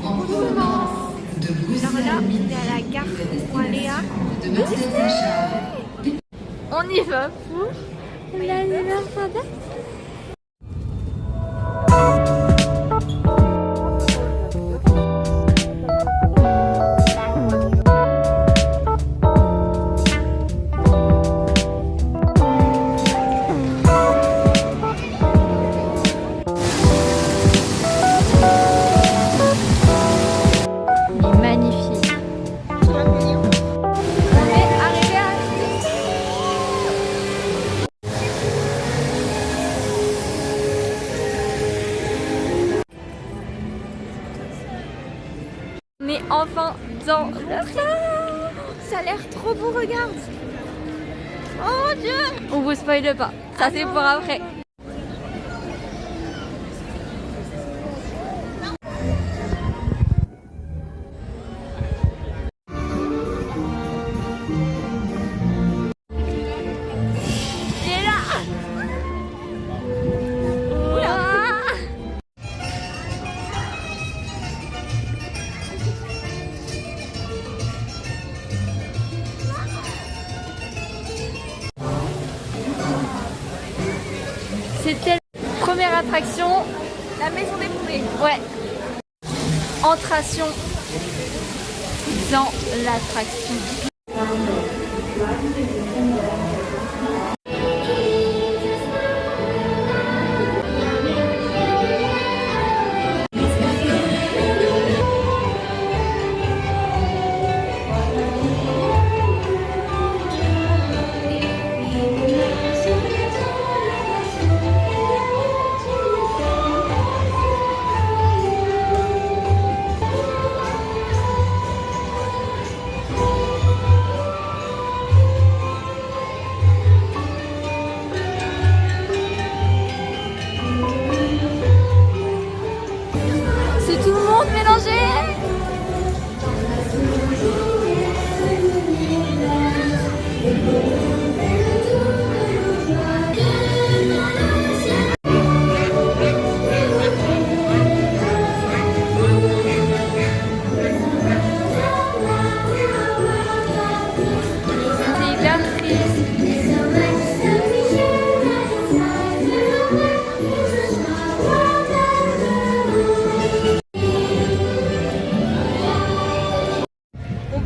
Alors là, on est à la gare pour aller à Disney. On y va pour l'anniversaire d'A. On est enfin dans le parc. Ça a l'air trop beau, regarde. Oh mon Dieu. On vous spoile pas, ça c'est pour après. Il est là. C'était la première attraction, la maison des poupées. Ouais. Entration dans l'attraction.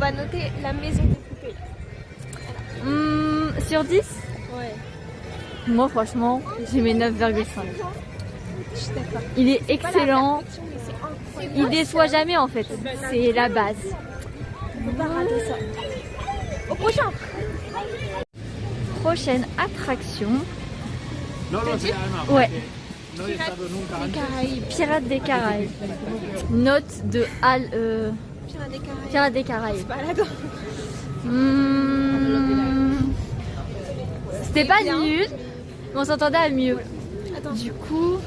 Noter la maison des poupées. Sur 10 ? Ouais. Moi franchement, j'ai mis 9,5. Je suis d'accord. Il est excellent. Il déçoit jamais en fait. C'est la base. On va pas rater ça. Au prochain. Prochaine attraction. Ouais. Pirates des Caraïbes. Note de Al. Pirates des Caraïbes. C'est pas là-dedans. C'était pas nul, mais on s'entendait à mieux. Attends. Du coup.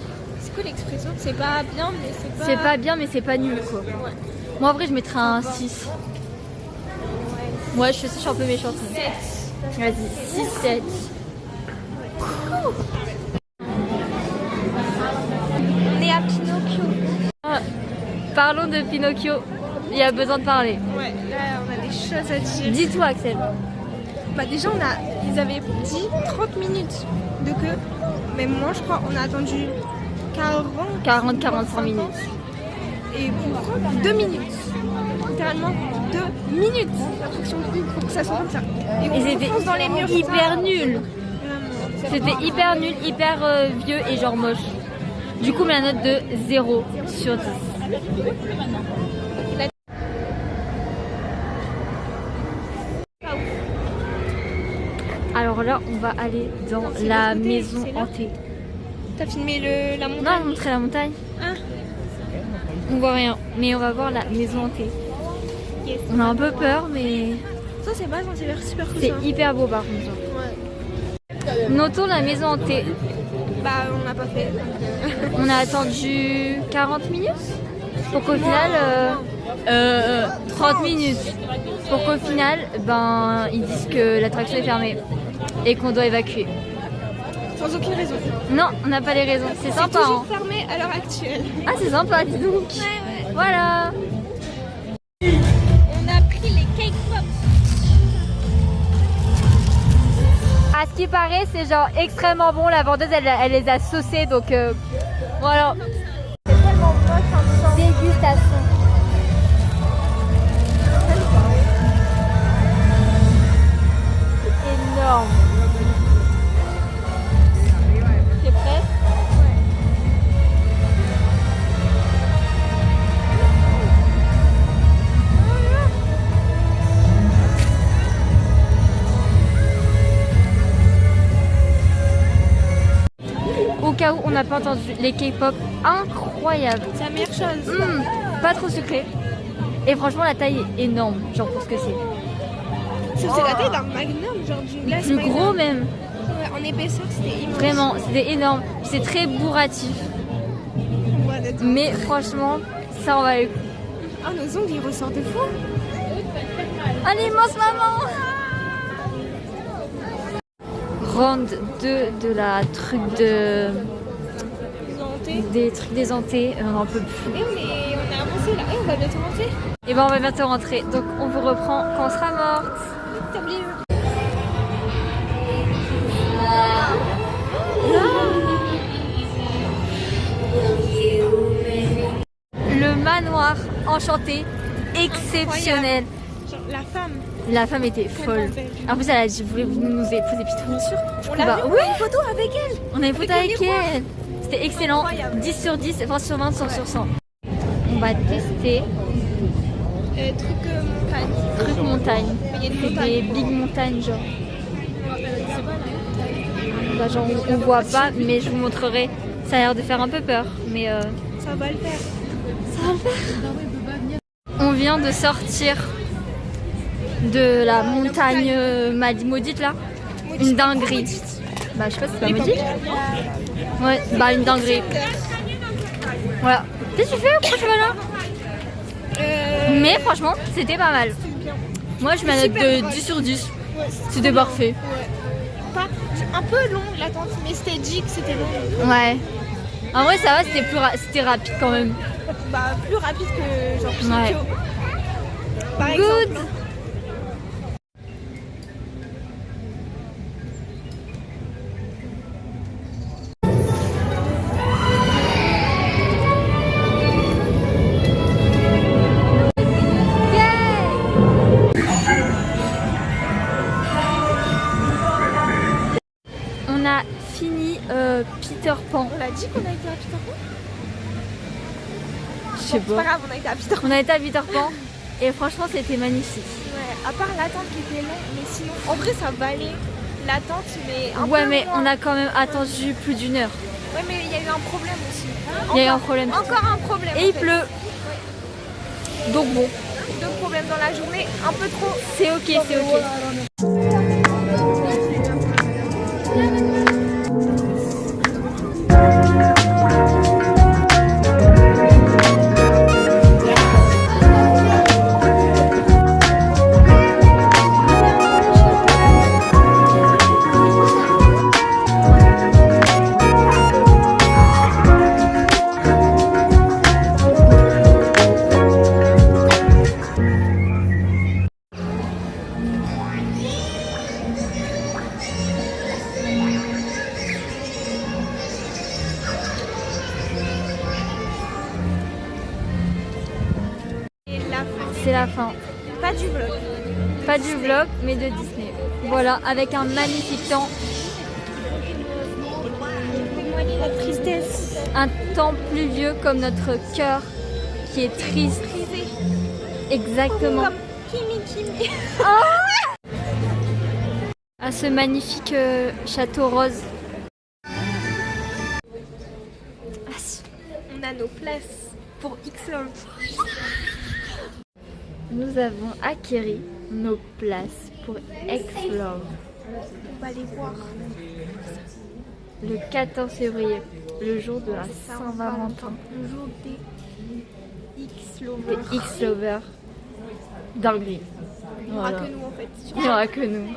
C'est quoi l'expression? C'est pas bien, mais c'est pas. C'est pas bien, mais c'est pas nul quoi. Ouais. Moi en vrai, je mettrais un 6. Ouais, je suis un peu méchante. 7. Vas-y, 6, 7. On est à Pinocchio. Ah, parlons de Pinocchio. Il y a besoin de parler. Ouais, là on a des choses à dire. Dis-toi Axel. Bah déjà ils avaient dit 30 minutes de queue. Mais moi je crois on a attendu 40-45 minutes. Et pour 2 minutes. Littéralement 2 minutes. L'attraction pour que ça soit comme ça. Et on fonce dans les murs. Hyper nul. C'était hyper nul, hyper vieux et genre moche. Du coup, la note de 0 sur 10. Alors là, on va aller dans la maison hantée. T'as filmé la montagne? Non, on va montrer la montagne. Ah. On voit rien, mais on va voir la maison hantée. Yes. On a un peu peur, mais... Ça c'est pas, c'est super cool. C'est hyper beau par contre. Ouais. Notons la maison hantée. Bah on n'a pas fait. On a attendu 40 minutes pour qu'au final... 30 minutes. Pour qu'au final, ben, ils disent que l'attraction est fermée et qu'on doit évacuer. Sans aucune raison. Non, on n'a pas les raisons. C'est sympa. C'est toujours fermé à l'heure actuelle. Ah, c'est sympa, dis donc. Ouais. Voilà. On a pris les cake pop. À ce qui paraît, c'est genre extrêmement bon. La vendeuse, elle les a saucés, donc voilà. C'est tellement moche en sang. Dégustation. C'est énorme. T'es prêt? Au cas où on n'a pas entendu, les K-pop incroyables. C'est la meilleure chose. Pas trop sucré. Et franchement, la taille est énorme, genre pour ce que c'est. C'est la taille d'un magnum, genre d'une glace Plus magnum. gros même. Ouais, en épaisseur, c'était immense. Vraiment, c'était énorme. C'est très bourratif. Ouais, honnêtement. Mais franchement, ça en valait le coup. Ah, nos ongles, ils ressortent de fou. Allez, immense maman! Round 2 de la truc de... des trucs des hantés, on n'en peut plus. Et on a avancé là. Et on va bientôt rentrer. Et ben on va bientôt rentrer, donc on vous reprend quand on sera morte. T'as oublié. Le manoir enchanté, exceptionnel. Genre, la femme. La femme était folle. belle. En plus elle a dit, voulez-vous nous épouser puis tout. On l'a vu, oui, une photo avec elle. on a une photo Avec avec le miroir. elle. C'était excellent. Incroyable. 10 sur 10, 20 sur 20, 100 sur 100. On va tester Truc montagne. truc montagne. Il y a une C'est montagne. des big montagnes genre. Bah, genre on voit pas, mais je vous montrerai. Ça a l'air de faire un peu peur, mais Ça va le faire. on vient de sortir de la montagne maudite là. Une dinguerie. Bah je sais pas si c'est pas maudite. Ouais, bah une dinguerie. Voilà. Qu'est-ce que tu fais? Pourquoi tu vas là? Mais franchement, c'était pas mal. Moi je mets la note de 10 sur 10. C'était parfait. Pas un peu long l'attente, mais c'était dit que c'était long. Ouais. En vrai ça va, c'était rapide quand même. Bah plus rapide que genre Ouais. Tokyo. Par Good. exemple. On a fini Peter Pan. On a dit qu'on a été à Peter Pan. Je sais C'est pas pas. grave, on a été à Peter Pan. On a été à Peter Pan et franchement c'était magnifique. Ouais, à part l'attente qui était longue, mais sinon, en vrai ça valait l'attente, mais un Ouais peu mais moins. on a quand même attendu plus d'1 heure. Ouais, mais il y a eu un problème aussi. Il y a eu un problème. Encore un problème. Et en il fait. pleut. Donc bon, Deux problèmes dans la journée, un peu trop. c'est ok, c'est ok. Et la fin. C'est la fin. Pas du vlog. Pas du vlog mais de Disney. Voilà, avec un magnifique temps. La tristesse. Un temps pluvieux comme notre cœur qui est triste. Prisée. Exactement. Comme Kimi. À ce magnifique château rose. Ah, si. On a nos places pour X-Love. Nous avons acquéri nos places pour X-Love On va les voir. le 14 février, le jour de la Saint-Valentin. Le jour des X-Lovers. Des X-Lovers. Dinguerie. Il n'y aura Voilà. que nous en fait. Il n'y aura que nous.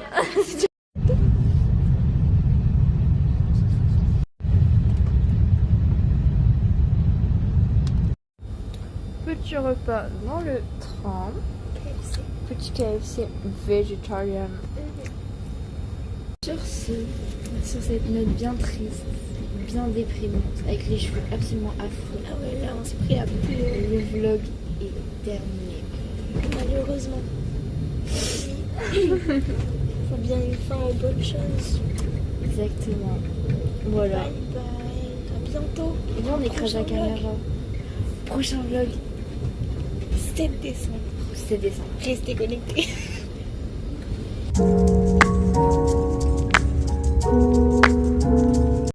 petit repas dans le tram. Petit KFC végétarien. Sur cette note bien triste, bien déprimante, avec les cheveux absolument affreux. Ah ouais, là, on s'est pris à pleurer. Le vlog est terminé. Malheureusement. Faut bien une fin aux bonnes choses. Exactement. Voilà. Bye bye. À bientôt. Et bien on écrase la Prochain caméra. Prochain vlog, 7 décembre. 7 décembre. Restez connectés.